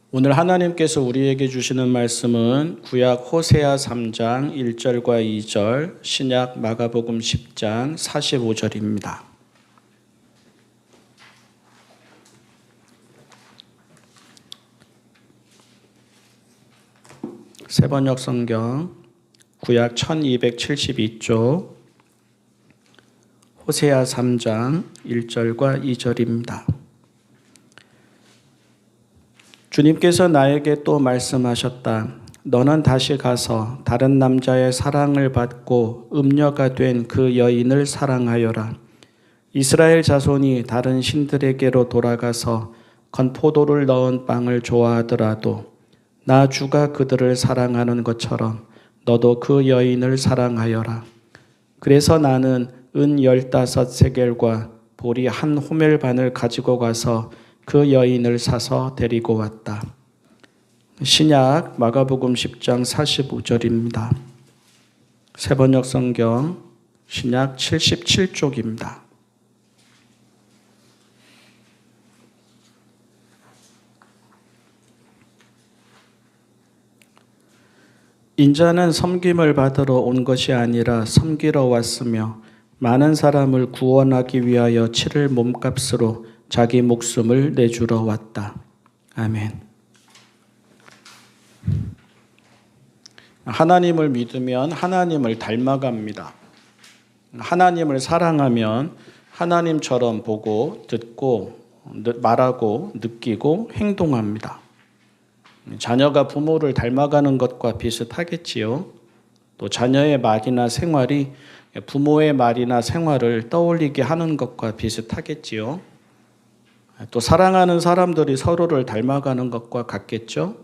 오늘 하나님께서 우리에게 주시는 말씀은 구약 호세아 3장 1절과 2절, 신약 마가복음 10장 45절입니다. 새번역 성경 구약 1272쪽 호세아 3장 1절과 2절입니다. 주님께서 나에게 또 말씀하셨다. 너는 다시 가서 다른 남자의 사랑을 받고 음녀가 된 그 여인을 사랑하여라. 이스라엘 자손이 다른 신들에게로 돌아가서 건포도를 넣은 빵을 좋아하더라도 나 주가 그들을 사랑하는 것처럼 너도 그 여인을 사랑하여라. 그래서 나는 은 15세겔과 보리 한 호멜 반을 가지고 가서 그 여인을 사서 데리고 왔다. 신약 마가복음 10장 45절입니다. 새번역 성경 신약 77쪽입니다. 인자는 섬김을 받으러 온 것이 아니라 섬기러 왔으며 많은 사람을 구원하기 위하여 치를 몸값으로 자기 목숨을 내주러 왔다. 아멘. 하나님을 믿으면 하나님을 닮아갑니다. 하나님을 사랑하면 하나님처럼 보고 듣고 말하고 느끼고 행동합니다. 자녀가 부모를 닮아가는 것과 비슷하겠지요. 또 자녀의 말이나 생활이 부모의 말이나 생활을 떠올리게 하는 것과 비슷하겠지요. 또 사랑하는 사람들이 서로를 닮아가는 것과 같겠죠.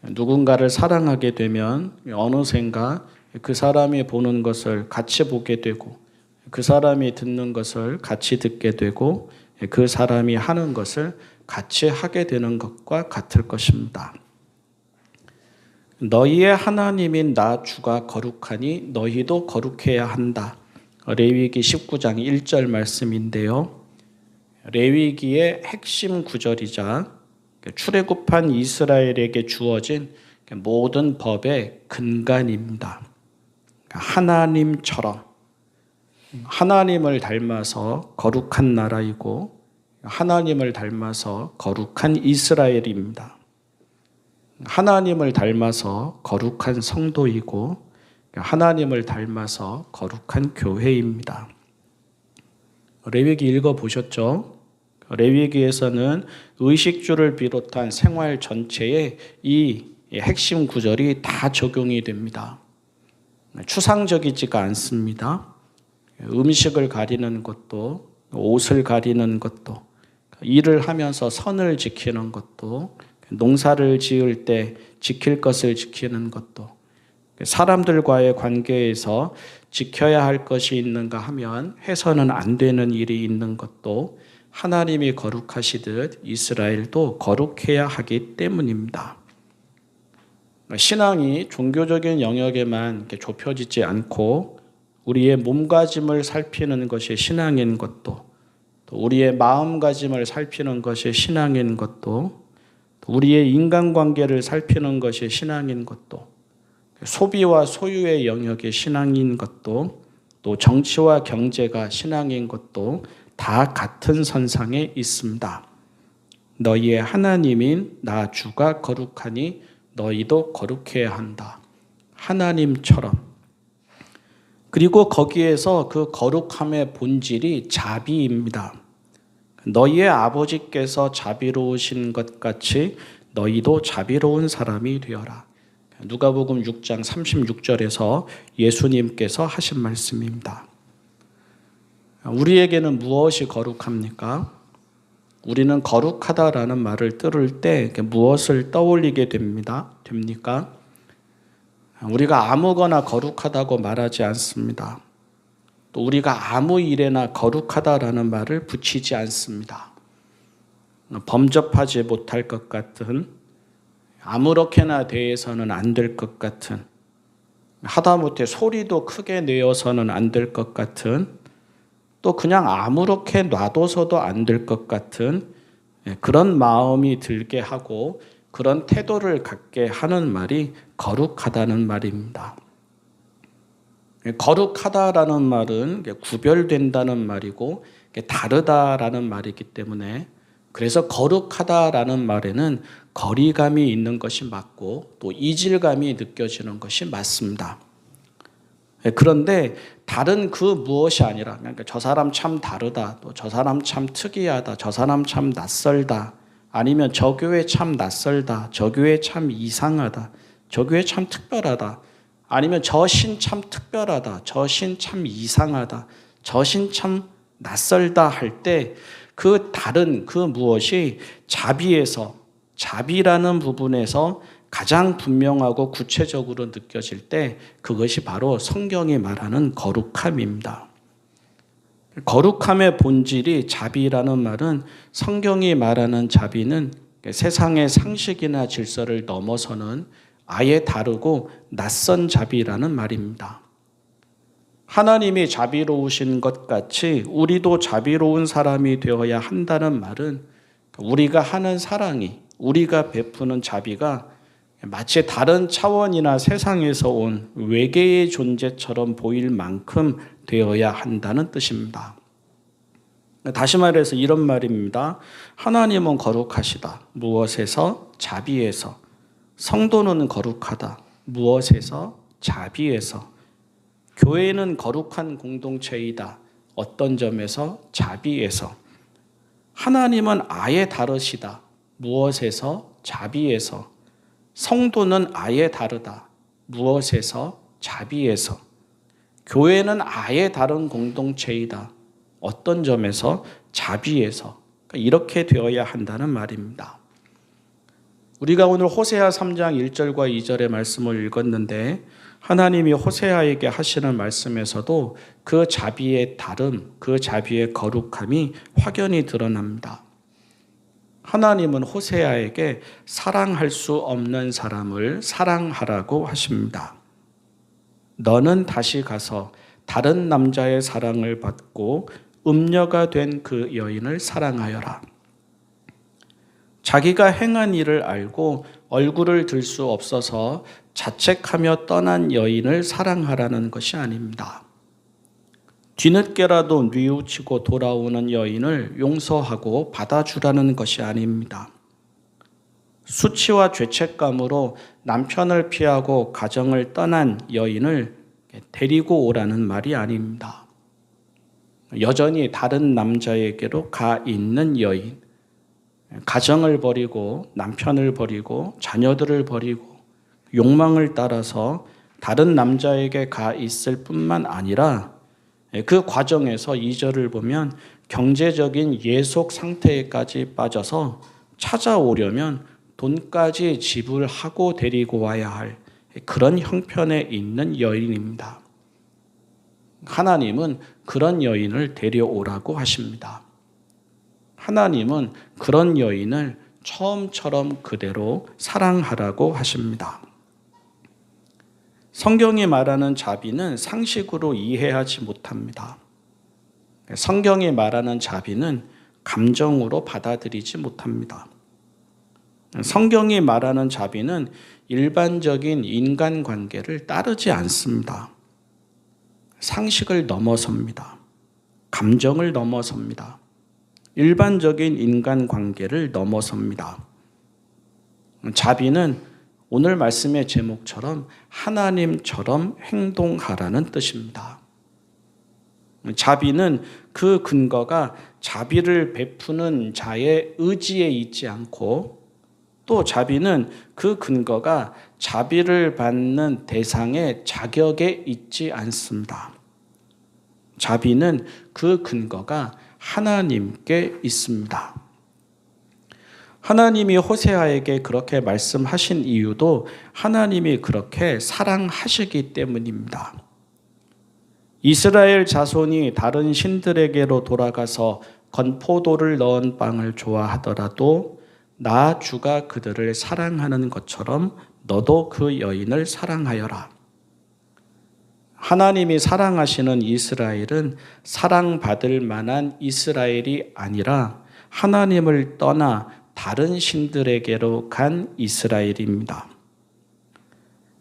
누군가를 사랑하게 되면 어느샌가 그 사람이 보는 것을 같이 보게 되고 그 사람이 듣는 것을 같이 듣게 되고 그 사람이 하는 것을 같이 하게 되는 것과 같을 것입니다. 너희의 하나님인 나 주가 거룩하니 너희도 거룩해야 한다. 레위기 19장 1절 말씀인데요. 레위기의 핵심 구절이자 출애굽한 이스라엘에게 주어진 모든 법의 근간입니다. 하나님처럼 하나님을 닮아서 거룩한 나라이고 하나님을 닮아서 거룩한 이스라엘입니다. 하나님을 닮아서 거룩한 성도이고 하나님을 닮아서 거룩한 교회입니다. 레위기 읽어보셨죠? 레위기에서는 의식주를 비롯한 생활 전체에 이 핵심 구절이 다 적용이 됩니다. 추상적이지가 않습니다. 음식을 가리는 것도, 옷을 가리는 것도, 일을 하면서 선을 지키는 것도, 농사를 지을 때 지킬 것을 지키는 것도, 사람들과의 관계에서 지켜야 할 것이 있는가 하면 해서는 안 되는 일이 있는 것도 하나님이 거룩하시듯 이스라엘도 거룩해야 하기 때문입니다. 신앙이 종교적인 영역에만 좁혀지지 않고 우리의 몸가짐을 살피는 것이 신앙인 것도, 또 우리의 마음가짐을 살피는 것이 신앙인 것도, 또 우리의 인간관계를 살피는 것이 신앙인 것도, 소비와 소유의 영역이 신앙인 것도, 또 정치와 경제가 신앙인 것도 다 같은 선상에 있습니다. 너희의 하나님인 나 주가 거룩하니 너희도 거룩해야 한다. 하나님처럼. 그리고 거기에서 그 거룩함의 본질이 자비입니다. 너희의 아버지께서 자비로우신 것 같이 너희도 자비로운 사람이 되어라. 누가복음 6장 36절에서 예수님께서 하신 말씀입니다. 우리에게는 무엇이 거룩합니까? 우리는 거룩하다라는 말을 들을 때 무엇을 떠올리게 됩니까? 우리가 아무거나 거룩하다고 말하지 않습니다. 또 우리가 아무 일에나 거룩하다라는 말을 붙이지 않습니다. 범접하지 못할 것 같은, 아무렇게나 대해서는 안 될 것 같은, 하다못해 소리도 크게 내어서는 안 될 것 같은, 또 그냥 아무렇게 놔둬서도 안 될 것 같은 그런 마음이 들게 하고 그런 태도를 갖게 하는 말이 거룩하다는 말입니다. 거룩하다라는 말은 구별된다는 말이고 다르다라는 말이기 때문에, 그래서 거룩하다라는 말에는 거리감이 있는 것이 맞고 또 이질감이 느껴지는 것이 맞습니다. 그런데 다른 그 무엇이 아니라, 그러니까 저 사람 참 다르다, 또 저 사람 참 특이하다, 저 사람 참 낯설다, 아니면 저 교회 참 낯설다, 저 교회 참 이상하다, 저 교회 참 특별하다, 아니면 저 신 참 특별하다, 저 신 참 이상하다, 저 신 참 낯설다 할 때 그 다른 그 무엇이 자비라는 부분에서 가장 분명하고 구체적으로 느껴질 때 그것이 바로 성경이 말하는 거룩함입니다. 거룩함의 본질이 자비라는 말은, 성경이 말하는 자비는 세상의 상식이나 질서를 넘어서는 아예 다르고 낯선 자비라는 말입니다. 하나님이 자비로우신 것 같이 우리도 자비로운 사람이 되어야 한다는 말은, 우리가 하는 사랑이, 우리가 베푸는 자비가 마치 다른 차원이나 세상에서 온 외계의 존재처럼 보일 만큼 되어야 한다는 뜻입니다. 다시 말해서 이런 말입니다. 하나님은 거룩하시다. 무엇에서? 자비에서. 성도는 거룩하다. 무엇에서? 자비에서. 교회는 거룩한 공동체이다. 어떤 점에서? 자비에서. 하나님은 아예 다르시다. 무엇에서? 자비에서. 성도는 아예 다르다. 무엇에서? 자비에서. 교회는 아예 다른 공동체이다. 어떤 점에서? 자비에서. 이렇게 되어야 한다는 말입니다. 우리가 오늘 호세아 3장 1절과 2절의 말씀을 읽었는데, 하나님이 호세아에게 하시는 말씀에서도 그 자비의 다름, 그 자비의 거룩함이 확연히 드러납니다. 하나님은 호세아에게 사랑할 수 없는 사람을 사랑하라고 하십니다. 너는 다시 가서 다른 남자의 사랑을 받고 음녀가 된 그 여인을 사랑하여라. 자기가 행한 일을 알고 얼굴을 들 수 없어서 자책하며 떠난 여인을 사랑하라는 것이 아닙니다. 뒤늦게라도 뉘우치고 돌아오는 여인을 용서하고 받아주라는 것이 아닙니다. 수치와 죄책감으로 남편을 피하고 가정을 떠난 여인을 데리고 오라는 말이 아닙니다. 여전히 다른 남자에게로 가 있는 여인, 가정을 버리고 남편을 버리고 자녀들을 버리고 욕망을 따라서 다른 남자에게 가 있을 뿐만 아니라 그 과정에서 2절을 보면 경제적인 예속 상태까지 빠져서 찾아오려면 돈까지 지불하고 데리고 와야 할 그런 형편에 있는 여인입니다. 하나님은 그런 여인을 데려오라고 하십니다. 하나님은 그런 여인을 처음처럼 그대로 사랑하라고 하십니다. 성경이 말하는 자비는 상식으로 이해하지 못합니다. 성경이 말하는 자비는 감정으로 받아들이지 못합니다. 성경이 말하는 자비는 일반적인 인간관계를 따르지 않습니다. 상식을 넘어섭니다. 감정을 넘어섭니다. 일반적인 인간관계를 넘어섭니다. 자비는 오늘 말씀의 제목처럼 하나님처럼 행동하라는 뜻입니다. 자비는 그 근거가 자비를 베푸는 자의 의지에 있지 않고, 또 자비는 그 근거가 자비를 받는 대상의 자격에 있지 않습니다. 자비는 그 근거가 하나님께 있습니다. 하나님이 호세아에게 그렇게 말씀하신 이유도 하나님이 그렇게 사랑하시기 때문입니다. 이스라엘 자손이 다른 신들에게로 돌아가서 건포도를 넣은 빵을 좋아하더라도 나 주가 그들을 사랑하는 것처럼 너도 그 여인을 사랑하여라. 하나님이 사랑하시는 이스라엘은 사랑받을 만한 이스라엘이 아니라 하나님을 떠나 다른 신들에게로 간 이스라엘입니다.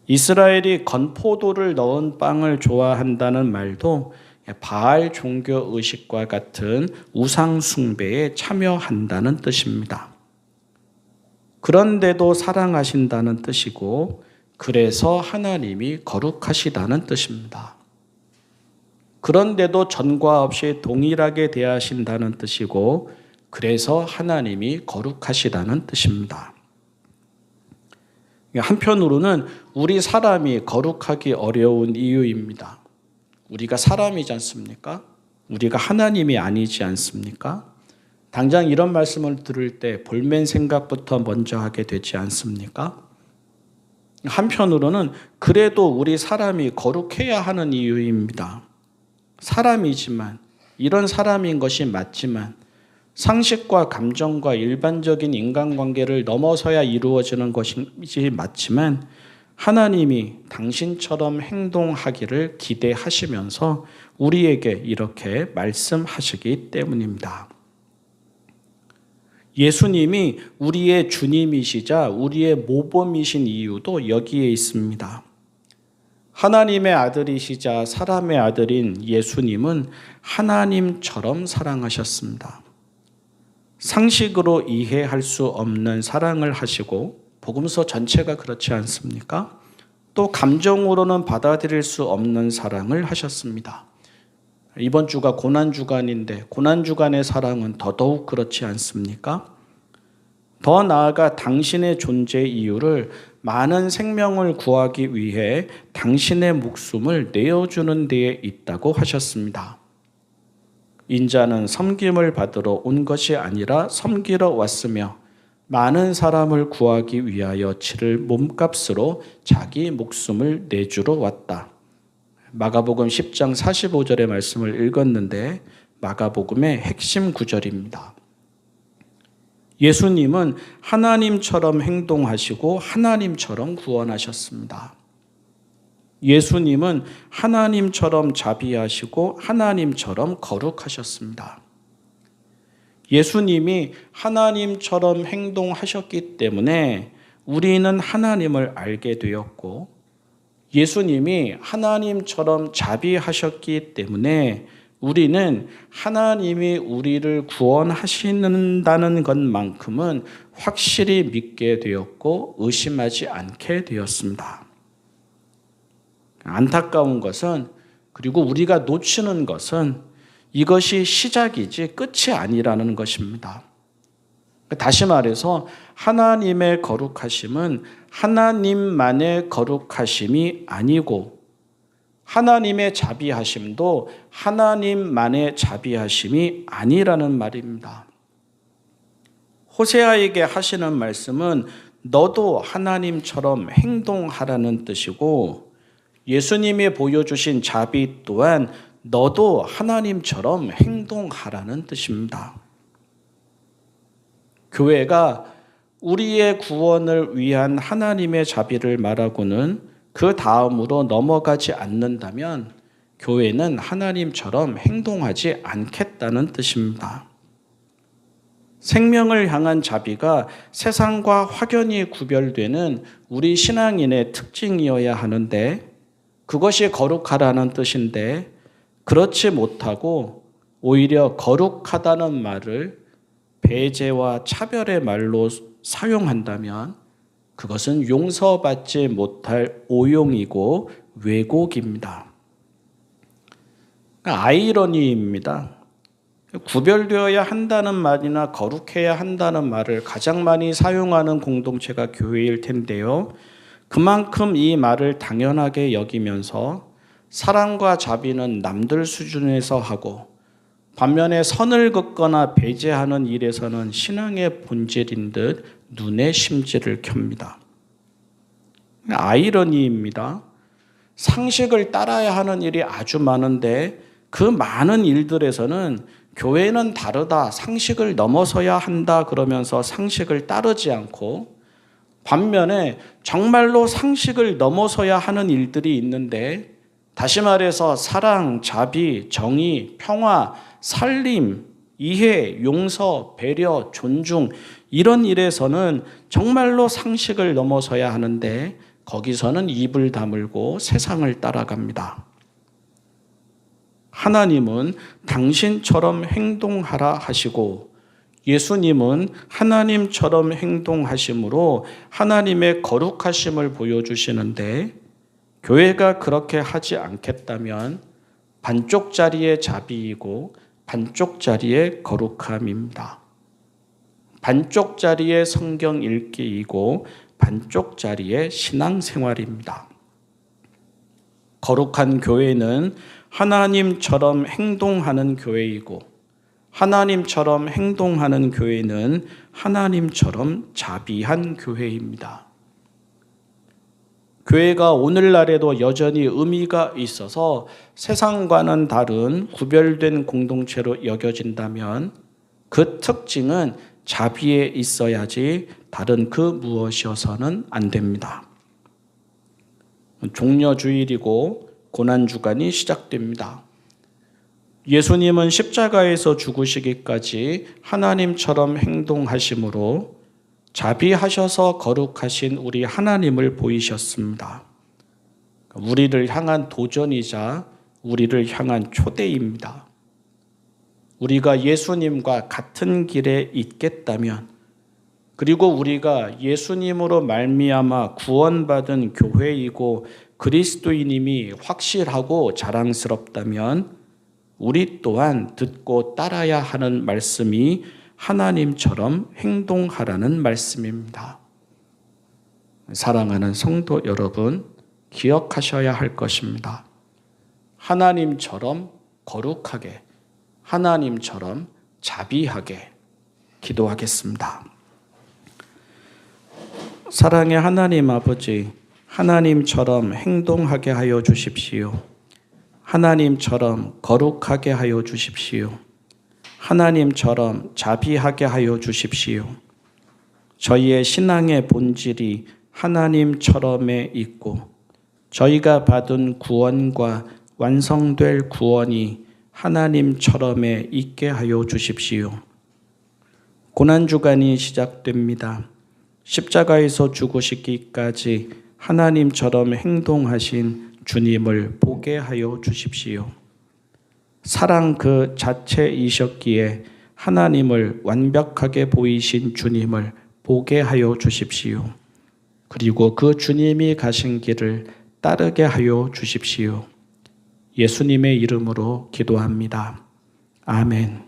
이스라엘이 건포도를 넣은 빵을 좋아한다는 말도 바알 종교 의식과 같은 우상 숭배에 참여한다는 뜻입니다. 그런데도 사랑하신다는 뜻이고, 그래서 하나님이 거룩하시다는 뜻입니다. 그런데도 전과 없이 동일하게 대하신다는 뜻이고, 그래서 하나님이 거룩하시다는 뜻입니다. 한편으로는 우리 사람이 거룩하기 어려운 이유입니다. 우리가 사람이지 않습니까? 우리가 하나님이 아니지 않습니까? 당장 이런 말씀을 들을 때 볼멘 생각부터 먼저 하게 되지 않습니까? 한편으로는 그래도 우리 사람이 거룩해야 하는 이유입니다. 사람이지만, 이런 사람인 것이 맞지만, 상식과 감정과 일반적인 인간관계를 넘어서야 이루어지는 것이 맞지만, 하나님이 당신처럼 행동하기를 기대하시면서 우리에게 이렇게 말씀하시기 때문입니다. 예수님이 우리의 주님이시자 우리의 모범이신 이유도 여기에 있습니다. 하나님의 아들이시자 사람의 아들인 예수님은 하나님처럼 사랑하셨습니다. 상식으로 이해할 수 없는 사랑을 하시고, 복음서 전체가 그렇지 않습니까? 또 감정으로는 받아들일 수 없는 사랑을 하셨습니다. 이번 주가 고난주간인데 고난주간의 사랑은 더더욱 그렇지 않습니까? 더 나아가 당신의 존재 이유를 많은 생명을 구하기 위해 당신의 목숨을 내어주는 데에 있다고 하셨습니다. 인자는 섬김을 받으러 온 것이 아니라 섬기러 왔으며 많은 사람을 구하기 위하여 치를 몸값으로 자기 목숨을 내주러 왔다. 마가복음 10장 45절의 말씀을 읽었는데 마가복음의 핵심 구절입니다. 예수님은 하나님처럼 행동하시고 하나님처럼 구원하셨습니다. 예수님은 하나님처럼 자비하시고 하나님처럼 거룩하셨습니다. 예수님이 하나님처럼 행동하셨기 때문에 우리는 하나님을 알게 되었고, 예수님이 하나님처럼 자비하셨기 때문에 우리는 하나님이 우리를 구원하신다는 것만큼은 확실히 믿게 되었고 의심하지 않게 되었습니다. 안타까운 것은, 그리고 우리가 놓치는 것은 이것이 시작이지 끝이 아니라는 것입니다. 다시 말해서 하나님의 거룩하심은 하나님만의 거룩하심이 아니고, 하나님의 자비하심도 하나님만의 자비하심이 아니라는 말입니다. 호세아에게 하시는 말씀은 너도 하나님처럼 행동하라는 뜻이고, 예수님이 보여주신 자비 또한 너도 하나님처럼 행동하라는 뜻입니다. 교회가 우리의 구원을 위한 하나님의 자비를 말하고는 그 다음으로 넘어가지 않는다면 교회는 하나님처럼 행동하지 않겠다는 뜻입니다. 생명을 향한 자비가 세상과 확연히 구별되는 우리 신앙인의 특징이어야 하는데, 그것이 거룩하다는 뜻인데, 그렇지 못하고 오히려 거룩하다는 말을 배제와 차별의 말로 사용한다면 그것은 용서받지 못할 오용이고 왜곡입니다. 아이러니입니다. 구별되어야 한다는 말이나 거룩해야 한다는 말을 가장 많이 사용하는 공동체가 교회일 텐데요. 그만큼 이 말을 당연하게 여기면서 사랑과 자비는 남들 수준에서 하고, 반면에 선을 긋거나 배제하는 일에서는 신앙의 본질인 듯 눈에 심지를 켭니다. 아이러니입니다. 상식을 따라야 하는 일이 아주 많은데 그 많은 일들에서는 교회는 다르다, 상식을 넘어서야 한다 그러면서 상식을 따르지 않고, 반면에 정말로 상식을 넘어서야 하는 일들이 있는데, 다시 말해서 사랑, 자비, 정의, 평화, 살림, 이해, 용서, 배려, 존중 이런 일에서는 정말로 상식을 넘어서야 하는데 거기서는 입을 다물고 세상을 따라갑니다. 하나님은 당신처럼 행동하라 하시고 예수님은 하나님처럼 행동하심으로 하나님의 거룩하심을 보여주시는데 교회가 그렇게 하지 않겠다면 반쪽짜리의 자비이고 반쪽짜리의 거룩함입니다. 반쪽짜리의 성경 읽기이고 반쪽짜리의 신앙생활입니다. 거룩한 교회는 하나님처럼 행동하는 교회이고 하나님처럼 행동하는 교회는 하나님처럼 자비한 교회입니다. 교회가 오늘날에도 여전히 의미가 있어서 세상과는 다른 구별된 공동체로 여겨진다면 그 특징은 자비에 있어야지 다른 그 무엇이어서는 안 됩니다. 종려주일이고 고난주간이 시작됩니다. 예수님은 십자가에서 죽으시기까지 하나님처럼 행동하심으로 자비하셔서 거룩하신 우리 하나님을 보이셨습니다. 우리를 향한 도전이자 우리를 향한 초대입니다. 우리가 예수님과 같은 길에 있겠다면 그리고 우리가 예수님으로 말미암아 구원받은 교회이고 그리스도인임이 확실하고 자랑스럽다면 우리 또한 듣고 따라야 하는 말씀이 하나님처럼 행동하라는 말씀입니다. 사랑하는 성도 여러분, 기억하셔야 할 것입니다. 하나님처럼 거룩하게, 하나님처럼 자비하게 기도하겠습니다. 사랑의 하나님 아버지, 하나님처럼 행동하게 하여 주십시오. 하나님처럼 거룩하게 하여 주십시오. 하나님처럼 자비하게 하여 주십시오. 저희의 신앙의 본질이 하나님처럼에 있고 저희가 받은 구원과 완성될 구원이 하나님처럼에 있게 하여 주십시오. 고난주간이 시작됩니다. 십자가에서 죽으시기까지 하나님처럼 행동하신 주님을 보게 하여 주십시오. 사랑 그 자체이셨기에 하나님을 완벽하게 보이신 주님을 보게 하여 주십시오. 그리고 그 주님이 가신 길을 따르게 하여 주십시오. 예수님의 이름으로 기도합니다. 아멘.